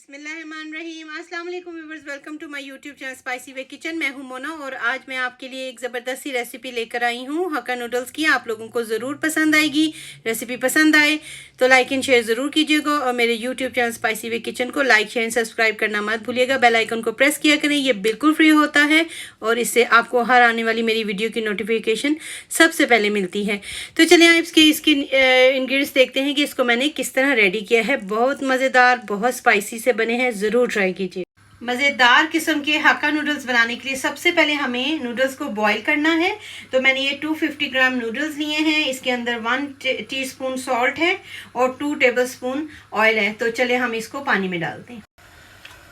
बिस्मिल्लाहिर्रहमानिर्रहीम। अस्सलाम वालेकुम viewers, welcome to my YouTube channel Spicy Way Kitchen. मैं हूं मोना और आज मैं आपके लिए एक ज़बरदस्त सी रेसिपी लेकर आई हूं हक्का नूडल्स की। आप लोगों को ज़रूर पसंद आएगी। रेसिपी पसंद आए तो लाइक एंड शेयर ज़रूर कीजिएगा और मेरे YouTube channel Spicy Way kitchen को लाइक शेयर एंड सब्सक्राइब करना मत भूलिएगा। बेल आइकन को प्रेस किया करें, ये बिल्कुल फ्री होता है और इससे आपको हर आने वाली मेरी वीडियो की नोटिफिकेशन सबसे पहले मिलती है। तो चलिए आप इसकी इंग्रेडिएंट्स देखते हैं कि इसको मैंने किस तरह रेडी किया है। बहुत मज़ेदार, बहुत स्पाइसी से बने हैं, ज़रूर ट्राई कीजिए। मज़ेदार किस्म के हक्का नूडल्स बनाने के लिए सबसे पहले हमें नूडल्स को बॉईल करना है। तो मैंने ये 250 ग्राम नूडल्स लिए हैं। इसके अंदर 1 टीस्पून सॉल्ट है और 2 टेबलस्पून ऑयल है। तो चले हम इसको पानी में डालते हैं।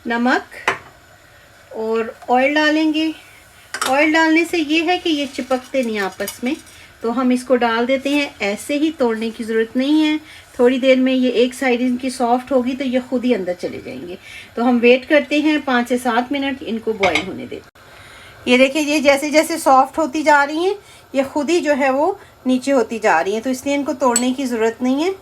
नमक और ऑयल डालेंगे। ऑयल डालने से ये है कि ये चिपकते नहीं आपस में, तो हम इसको डाल देते हैं। ऐसे ही तोड़ने की ज़रूरत नहीं है। थोड़ी देर में ये एक साइड इनकी सॉफ्ट होगी तो ये खुद ही अंदर चले जाएंगे। तो हम वेट करते हैं 5 से 7 मिनट, इनको बॉईल होने देते। ये देखिए, ये जैसे जैसे सॉफ्ट होती जा रही हैं ये खुद ही जो है वो नीचे होती जा रही हैं, तो इसलिए इनको तोड़ने की ज़रूरत नहीं है।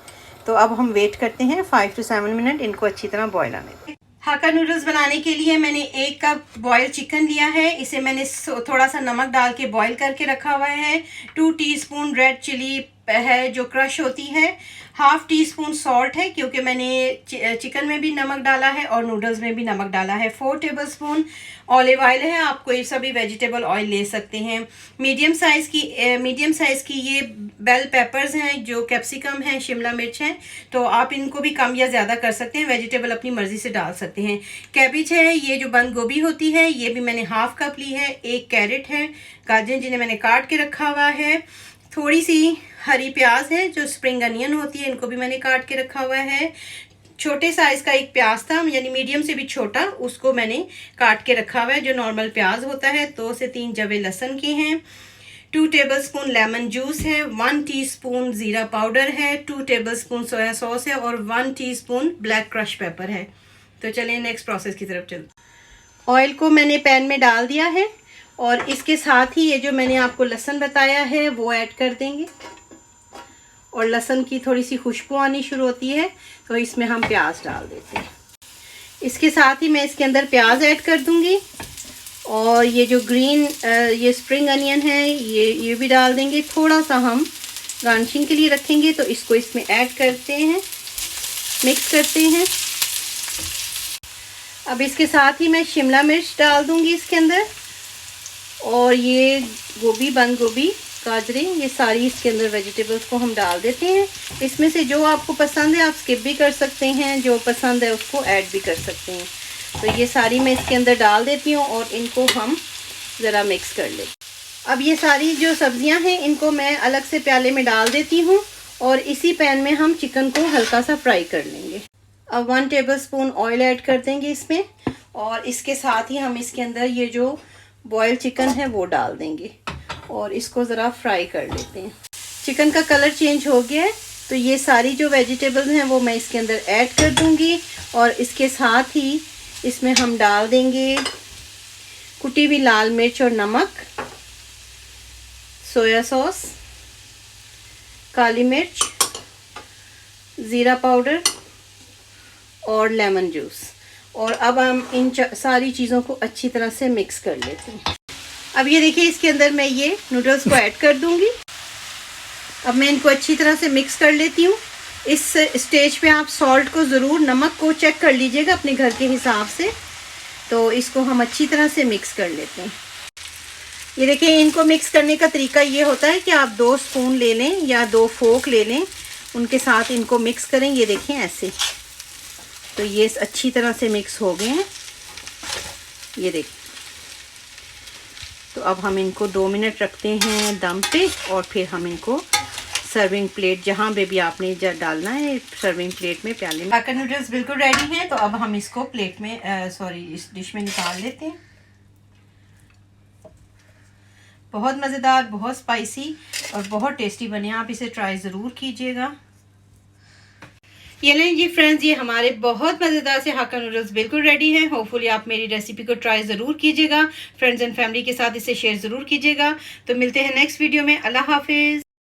तो अब हम वेट करते हैं 5 से 7 मिनट, इनको अच्छी तरह बॉईल आने दें। हक्का नूडल्स बनाने के लिए मैंने 1 कप बॉयल चिकन लिया है। इसे मैंने थोड़ा सा नमक डाल के बॉईल करके रखा हुआ है। 2 टीस्पून रेड चिली है जो क्रश होती है। 1/2 टीस्पून सॉल्ट है क्योंकि मैंने चिकन में भी नमक डाला है और नूडल्स में भी नमक डाला है। 4 टेबलस्पून ऑलिव ऑयल है। आप कोई सा भी वेजिटेबल ऑयल ले सकते हैं। मीडियम साइज़ की ये बेल पेपर्स हैं, जो कैप्सिकम है, शिमला मिर्च है, तो आप इनको भी कम या ज़्यादा कर सकते हैं। वेजिटेबल अपनी मर्ज़ी से डाल सकते हैं। कैबिज है, ये जो बंद गोभी होती है, ये भी मैंने 1/2 कप ली है। 1 कैरेट है, गाजर जिन्हें मैंने काट के रखा हुआ है। थोड़ी सी हरी प्याज है जो स्प्रिंग अनियन होती है, इनको भी मैंने काट के रखा हुआ है। छोटे साइज़ का एक प्याज था, यानी मीडियम से भी छोटा, उसको मैंने काट के रखा हुआ है जो नॉर्मल प्याज होता है। 2 से 3 जवे लहसुन के हैं। 2 टेबलस्पून लेमन जूस है। 1 टीस्पून ज़ीरा पाउडर है। 2 टेबलस्पून सोया सॉस है और 1 टीस्पून ब्लैक क्रश पेपर है। तो चलिए नेक्स्ट प्रोसेस की तरफ चलते। ऑयल को मैंने पैन में डाल दिया है और इसके साथ ही ये जो मैंने आपको लहसुन बताया है वो ऐड कर देंगे। और लहसुन की थोड़ी सी खुशबू आनी शुरू होती है तो इसमें हम प्याज डाल देते हैं। इसके साथ ही मैं इसके अंदर प्याज ऐड कर दूंगी और ये जो ग्रीन ये स्प्रिंग अनियन है ये भी डाल देंगे। थोड़ा सा हम गार्निशिंग के लिए रखेंगे तो इसको इसमें ऐड करते हैं, मिक्स करते हैं। अब इसके साथ ही मैं शिमला मिर्च डाल दूंगी इसके अंदर और ये गोभी, बंद गोभी, गाजरें, ये सारी इसके अंदर वेजिटेबल्स को हम डाल देते हैं। इसमें से जो आपको पसंद है आप स्किप भी कर सकते हैं, जो पसंद है उसको ऐड भी कर सकते हैं। तो ये सारी मैं इसके अंदर डाल देती हूँ और इनको हम ज़रा मिक्स कर लेते हैं। अब ये सारी जो सब्जियां हैं इनको मैं अलग से प्याले में डाल देती हूँ और इसी पैन में हम चिकन को हल्का सा फ्राई कर लेंगे। अब 1 टेबलस्पून ऑयल ऐड कर देंगे इसमें और इसके साथ ही हम इसके अंदर ये जो बॉयल चिकन है वो डाल देंगे और इसको ज़रा फ्राई कर लेते हैं। चिकन का कलर चेंज हो गया है तो ये सारी जो वेजिटेबल्स हैं वो मैं इसके अंदर ऐड कर दूंगी और इसके साथ ही इसमें हम डाल देंगे कुटी हुई लाल मिर्च और नमक, सोया सॉस, काली मिर्च, ज़ीरा पाउडर और लेमन जूस। और अब हम इन सारी चीज़ों को अच्छी तरह से मिक्स कर लेते हैं। अब ये देखिए, इसके अंदर मैं ये नूडल्स को ऐड कर दूंगी। अब मैं इनको अच्छी तरह से मिक्स कर लेती हूँ। इस स्टेज पे आप सॉल्ट को ज़रूर, नमक को चेक कर लीजिएगा अपने घर के हिसाब से। तो इसको हम अच्छी तरह से मिक्स कर लेते हैं। ये देखिए, इनको मिक्स करने का तरीका ये होता है कि आप 2 स्पून ले लें या 2 फोक ले लें, उनके साथ इनको मिक्स करें। ये देखें ऐसे, तो ये अच्छी तरह से मिक्स हो गए हैं। ये देखिए, तो अब हम इनको 2 मिनट रखते हैं दम पे और फिर हम इनको सर्विंग प्लेट, जहाँ पे भी आपने डालना है, सर्विंग प्लेट में, प्याले में। हक्का नूडल्स बिल्कुल रेडी हैं। तो अब हम इसको प्लेट में इस डिश में निकाल लेते हैं। बहुत मज़ेदार, बहुत स्पाइसी और बहुत टेस्टी बने। आप इसे ट्राई ज़रूर कीजिएगा। ये लें जी फ्रेंड्स, ये हमारे बहुत मज़ेदार से हक्का नूडल्स बिल्कुल रेडी हैं। होपफुली आप मेरी रेसिपी को ट्राई ज़रूर कीजिएगा। फ्रेंड्स एंड फैमिली के साथ इसे शेयर ज़रूर कीजिएगा। तो मिलते हैं नेक्स्ट वीडियो में। अल्लाह हाफिज़।